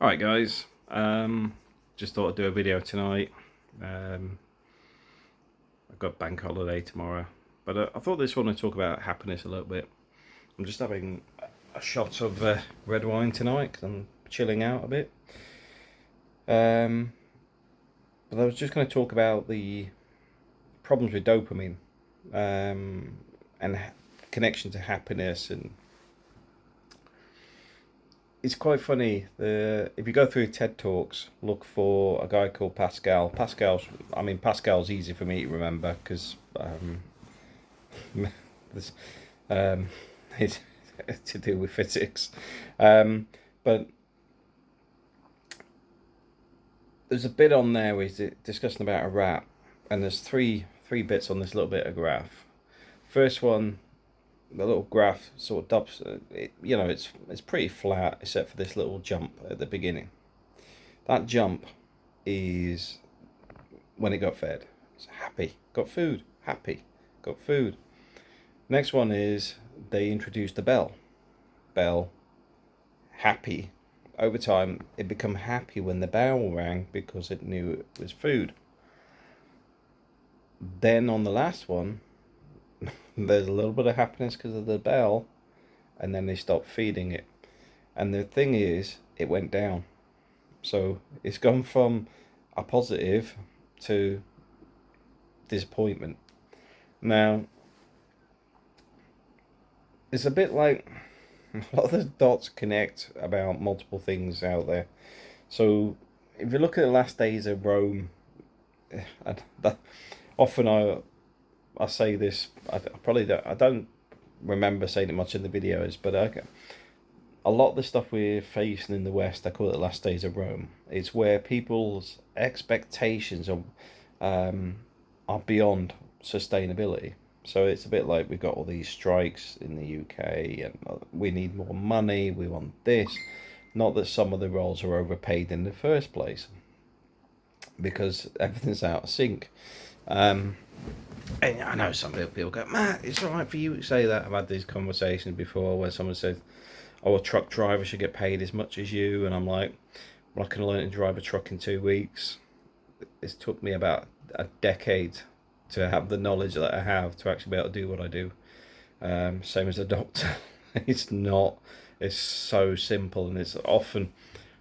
Alright guys, just thought I'd do a video tonight. I've got bank holiday tomorrow, but I thought this one would talk about happiness a little bit. I'm just having a shot of red wine tonight because I'm chilling out a bit. But I was just going to talk about the problems with dopamine and connection to happiness. And it's quite funny. If you go through TED Talks, look for a guy called Pascal. Pascal's easy for me to remember because this, it's to do with physics. But there's a bit on there where he's discussing about a rat, and there's three bits on this little bit of graph. First one, the little graph sort of dumps. It's pretty flat except for this little jump at the beginning. That jump is when it got fed. It's happy, got food. Happy, got food. Next one is they introduced the bell. Bell, happy. Over time, it became happy when the bell rang because it knew it was food. Then on the last one, there's a little bit of happiness because of the bell, and then they stopped feeding it. And the thing is, it went down. So it's gone from a positive to disappointment. Now, it's a bit like a lot of the dots connect about multiple things out there. So if you look at the last days of Rome, often I say this. I don't remember saying it much in the videos, but a lot of the stuff we're facing in the West, I call it the last days of Rome. It's where people's expectations are beyond sustainability. So it's a bit like we've got all these strikes in the UK, and we need more money. We want this. Not that some of the roles are overpaid in the first place, because everything's out of sync. And I know some people go, Matt, it's all right for you to say that. I've had these conversations before where someone says, oh, a truck driver should get paid as much as you. And I'm like, well, I can learn to drive a truck in 2 weeks. It's took me about a decade to have the knowledge that I have to actually be able to do what I do. Same as a doctor. It's so simple, and it's often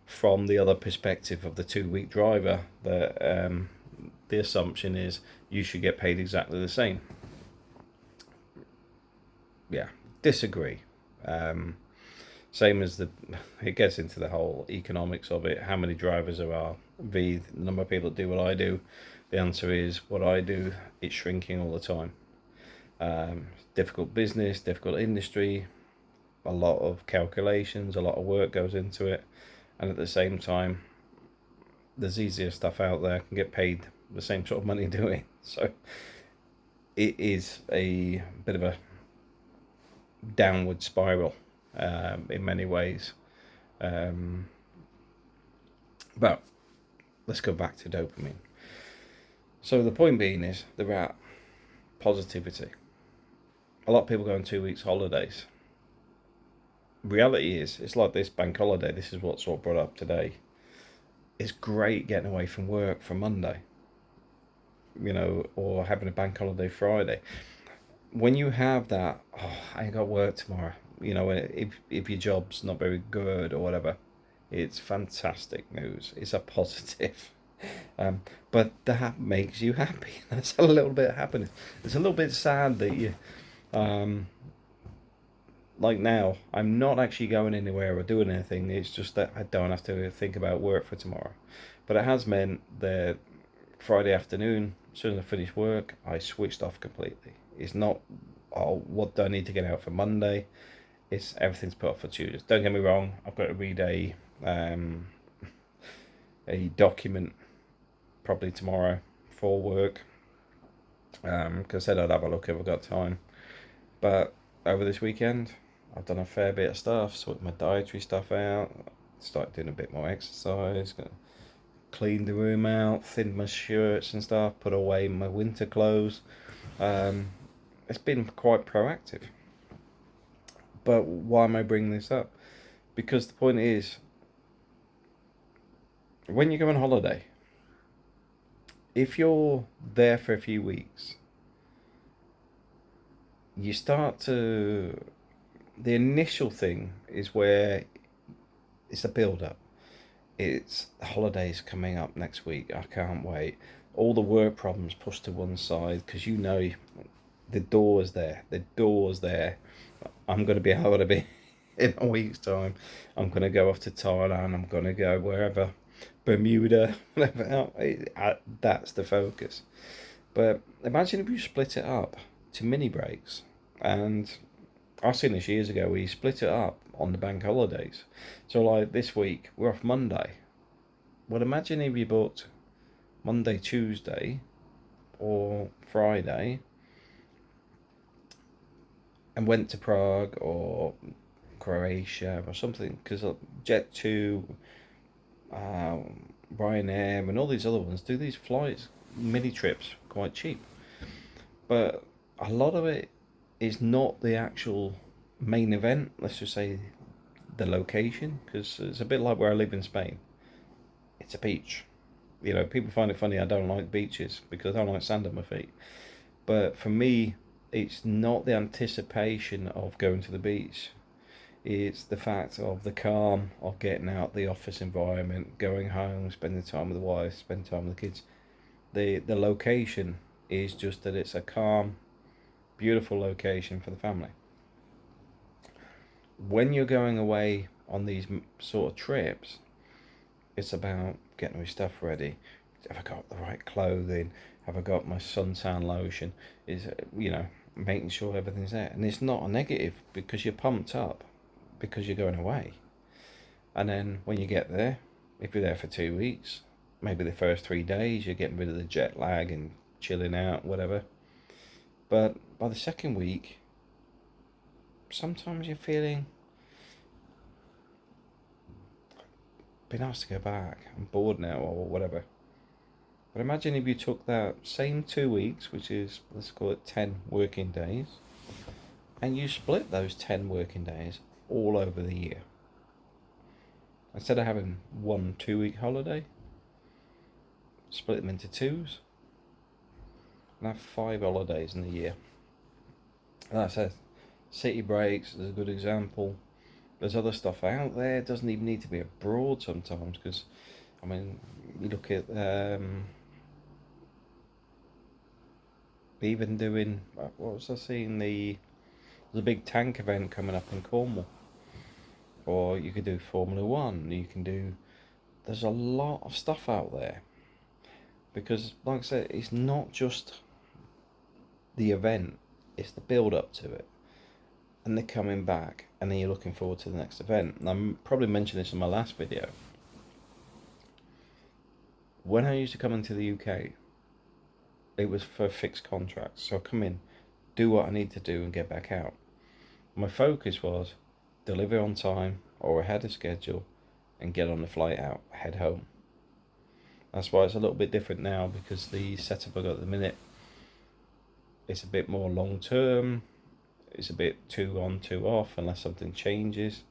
from the other perspective of the 2 week driver that the assumption is you should get paid exactly the same. Yeah, disagree. Same as it gets into the whole economics of it. How many drivers there are, the number of people that do what I do. The answer is what I do, it's shrinking all the time. Difficult business, difficult industry, a lot of calculations, a lot of work goes into it, and at the same time, there's easier stuff out there, can get paid the same sort of money doing. So it is a bit of a downward spiral in many ways. But let's go back to dopamine. So the point being is the rat positivity. A lot of people go on 2 weeks holidays. Reality is, it's like this bank holiday. This is what's all brought up today. It's great getting away from work for Monday, or having a bank holiday Friday. When you have that, oh, I ain't got work tomorrow. If your job's not very good or whatever, it's fantastic news. It's a positive. But that makes you happy. That's a little bit of happiness. It's a little bit sad that you, like now, I'm not actually going anywhere or doing anything. It's just that I don't have to think about work for tomorrow. But it has meant that Friday afternoon, as soon as I finish work, I switched off completely. It's not, oh, what do I need to get out for Monday? It's everything's put off for Tuesday. Don't get me wrong, I've got to read a document probably tomorrow for work, because I said I'd have a look if I've got time. But over this weekend, I've done a fair bit of stuff, sorted my dietary stuff out, started doing a bit more exercise, cleaned the room out, thinned my shirts and stuff, put away my winter clothes. It's been quite proactive. But why am I bringing this up? Because the point is, when you go on holiday, if you're there for a few weeks, you start to, the initial thing is where it's a build up. It's holidays coming up next week. I can't wait. All the work problems pushed to one side because you know the door's there. The door's there. I'm going to be able to be in a week's time. I'm going to go off to Thailand. I'm going to go wherever, Bermuda, whatever. That's the focus. But imagine if you split it up to mini breaks. And I've seen this years ago where you split it up on the bank holidays. So like this week, we're off Monday. Well, imagine if you booked Monday, Tuesday, or Friday, and went to Prague or Croatia or something, because Jet2, Ryanair, and all these other ones do these flights, mini trips, quite cheap. But a lot of it is not the actual main event. Let's just say the location, because it's a bit like where I live in Spain. It's a beach. You know, people find it funny I don't like beaches because I don't like sand on my feet. But for me, it's not the anticipation of going to the beach. It's the fact of the calm of getting out the office environment, going home, spending time with the wife, spending time with the kids. The location is just that it's a calm, beautiful location for the family. When you're going away on these sort of trips, it's about getting my stuff ready. Have I got the right clothing? Have I got my suntan lotion? Is, you know, making sure everything's there. And it's not a negative because you're pumped up because you're going away. And then when you get there, if you're there for 2 weeks, maybe the first 3 days you're getting rid of the jet lag and chilling out, whatever. But by the second week, sometimes you're feeling, be nice to go back. I'm bored now or whatever. But imagine if you took that same 2 weeks, which is, let's call it 10 working days, and you split those 10 working days all over the year. Instead of having 1 2-week holiday, split them into twos and have 5 holidays in a year. And that's it. City breaks is a good example. There's other stuff out there. It doesn't even need to be abroad sometimes, because I mean, you look at even doing, what was I seeing, there's a big tank event coming up in Cornwall, or you could do Formula One. You can do, there's a lot of stuff out there, because like I said, it's not just the event, it's the build up to it, and they're coming back, and then you're looking forward to the next event. And I probably mentioned this in my last video. When I used to come into the UK, it was for fixed contracts. So I come in, do what I need to do, and get back out. My focus was deliver on time or ahead of schedule, and get on the flight out, head home. That's why it's a little bit different now, because the setup I got at the minute, it's a bit more long term. It's a bit 2 on 2 off unless something changes.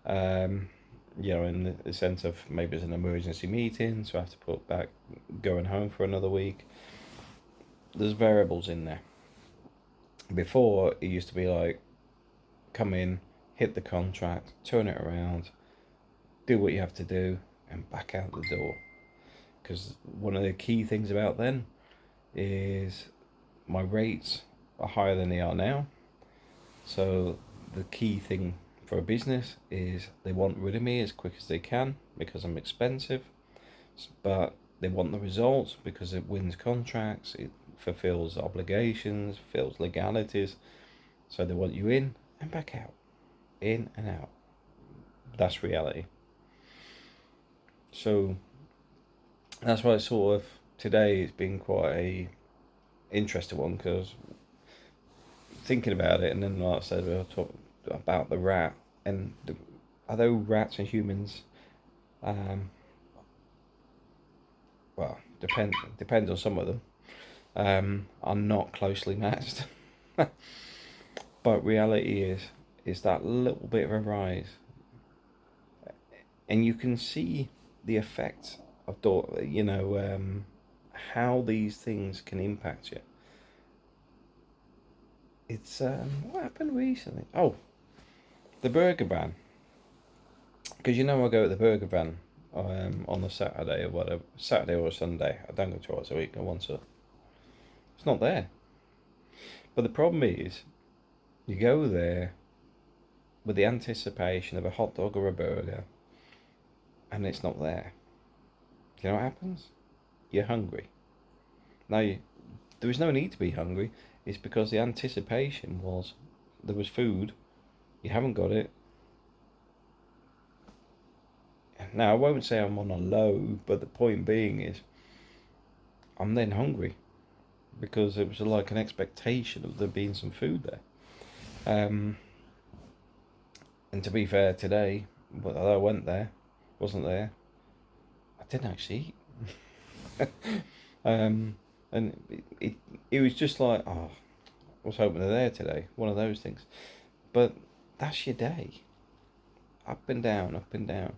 You know, in the sense of maybe it's an emergency meeting, so I have to put back going home for another week. There's variables in there. Before, it used to be like, come in, hit the contract, turn it around, do what you have to do, and back out the door. Because one of the key things about then is my rates are higher than they are now. So the key thing for a business is they want rid of me as quick as they can because I'm expensive, but they want the results because it wins contracts, it fulfills obligations, fulfills legalities. So they want you in and back out, in and out. That's reality. So that's why sort of today it's been quite a interesting one, because thinking about it, and then like I said, we'll talk about the rat, and although rats and humans, well, depends on some of them, are not closely matched. But reality is that little bit of a rise, and you can see the effect I've thought, how these things can impact you. It's what happened recently? Oh, the burger ban. Because I go at the burger van on a Saturday or whatever, Saturday or Sunday. I don't go twice a week. I once a. It's not there. But the problem is, you go there with the anticipation of a hot dog or a burger, and it's not there. You know what happens? You're hungry. Now, there is no need to be hungry. It's because the anticipation was there was food, you haven't got it. Now, I won't say I'm on a low, but the point being is, I'm then hungry because it was like an expectation of there being some food there. And to be fair, today, although I went there, wasn't there, I didn't actually eat. And it was just like, oh, I was hoping they're there today. One of those things. But that's your day. Up and down, up and down.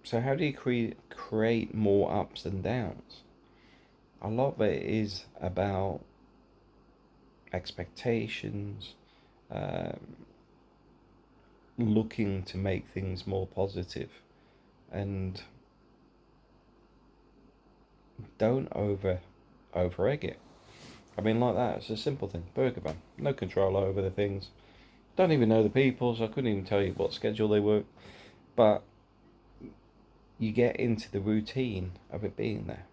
So how do you create more ups and downs? A lot of it is about expectations, looking to make things more positive, and don't over egg it. I mean, like that. It's a simple thing. Burger van. No control over the things. Don't even know the people, so I couldn't even tell you what schedule they work. But you get into the routine of it being there.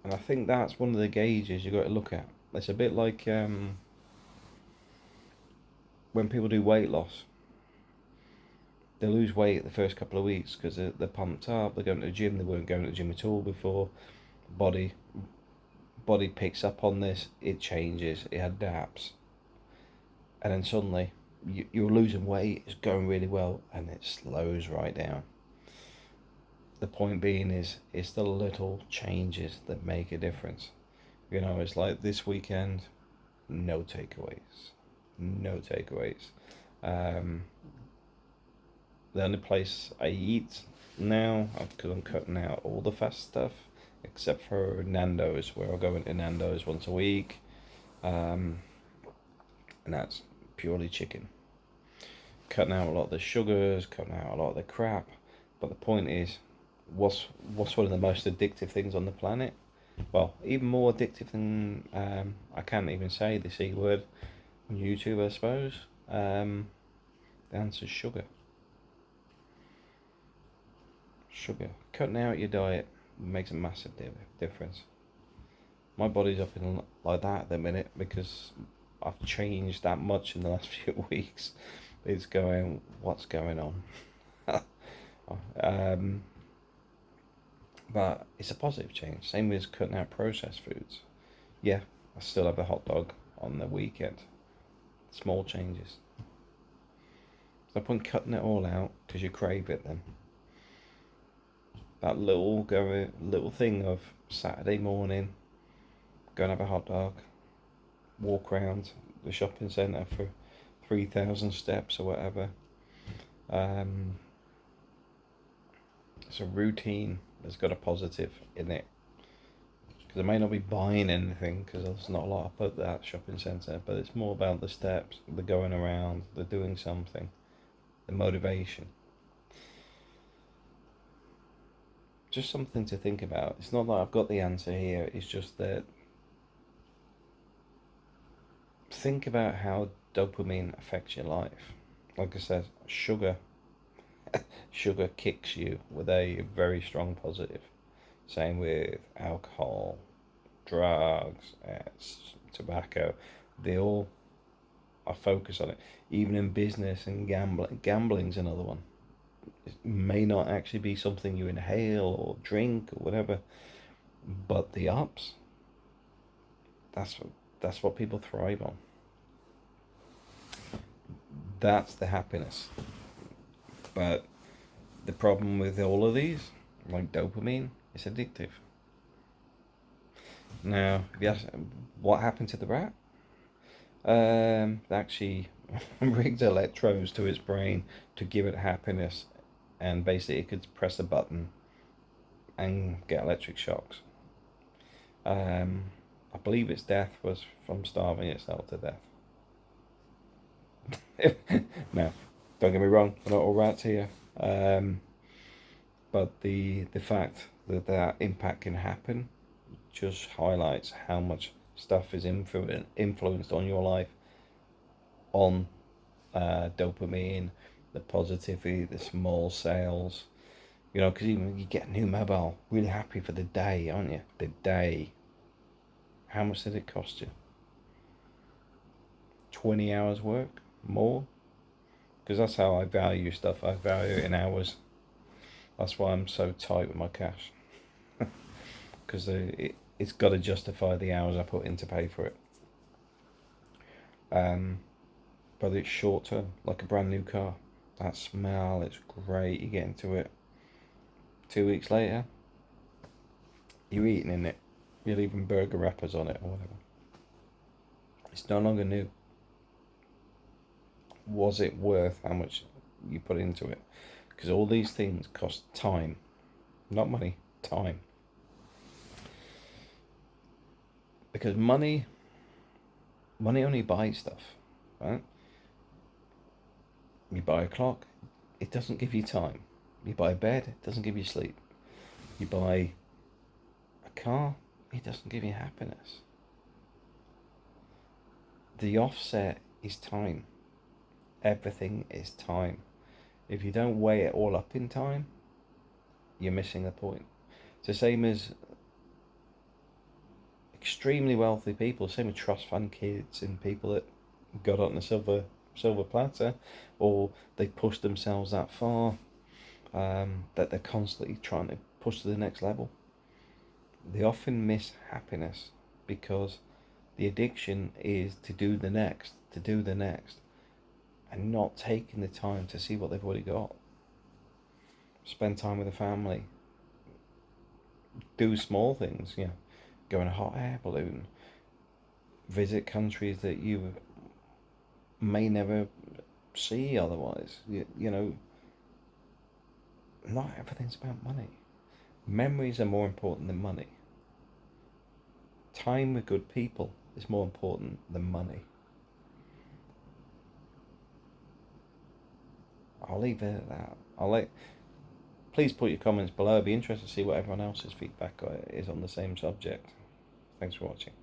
And I think that's one of the gauges you've got to look at. It's a bit like when people do weight loss. They lose weight the first couple of weeks because they're pumped up, they're going to the gym, they weren't going to the gym at all before. Body picks up on this, it changes, it adapts. And then suddenly, you're losing weight, it's going really well, and it slows right down. The point being is, it's the little changes that make a difference. It's like this weekend, no takeaways. No takeaways. The only place I eat now, because I'm cutting out all the fast stuff, except for Nando's, where I'll go into Nando's once a week, and that's purely chicken. Cutting out a lot of the sugars, cutting out a lot of the crap, but the point is, what's one of the most addictive things on the planet? Well, even more addictive than, I can't even say the C word on YouTube, I suppose. The answer is sugar. Sugar. Cutting out your diet makes a massive difference. My body's up in like that at the minute because I've changed that much in the last few weeks. It's going, what's going on? But it's a positive change. Same as cutting out processed foods. Yeah, I still have a hot dog on the weekend. Small changes. No point cutting it all out because you crave it then. That little thing of Saturday morning, go and have a hot dog, walk around the shopping centre for 3,000 steps or whatever. It's a routine that's got a positive in it. Because I may not be buying anything because there's not a lot up at that shopping centre, but it's more about the steps, the going around, the doing something, the motivation. Just something to think about. It's not that I've got the answer here, it's just that think about how dopamine affects your life. Like I said, sugar kicks you with a very strong positive. Same with alcohol, drugs, tobacco. They all are focused on it. Even in business and gambling. Gambling's another one. It may not actually be something you inhale or drink or whatever, but the ups, that's what people thrive on. That's the happiness. But the problem with all of these, like dopamine, it's addictive. Now, yes, what happened to the rat? Actually, rigged electrodes to its brain to give it happiness, and basically it could press a button and get electric shocks. I believe its death was from starving itself to death. Now, don't get me wrong, we're not all rats here. But the fact that that impact can happen just highlights how much stuff is influenced on your life, on dopamine, the positivity, the small sales. You know, because even you get a new mobile, really happy for the day, aren't you? The day. How much did it cost you? 20 hours work? More? Because that's how I value stuff. I value it in hours. That's why I'm so tight with my cash. Because it's got to justify the hours I put in to pay for it. But it's short term, like a brand new car. That smell, it's great. You get into it. 2 weeks later, you're eating in it. You're leaving burger wrappers on it or whatever. It's no longer new. Was it worth how much you put into it? Because all these things cost time, not money, time. Because money only buys stuff, right? You buy a clock, it doesn't give you time. You buy a bed, it doesn't give you sleep. You buy a car, it doesn't give you happiness. The offset is time. Everything is time. If you don't weigh it all up in time, you're missing the point. It's the same as extremely wealthy people, same with trust fund kids and people that got on the silver platter, or they push themselves that far, that they're constantly trying to push to the next level. They often miss happiness because the addiction is to do the next, and not taking the time to see what they've already got. Spend time with the family. Do small things, go in a hot air balloon. Visit countries that you may never see otherwise. Not everything's about money. Memories are more important than money. Time with good people is more important than money. I'll leave it at that. Please put your comments below. I'd be interested to see what everyone else's feedback is on the same subject. Thanks for watching.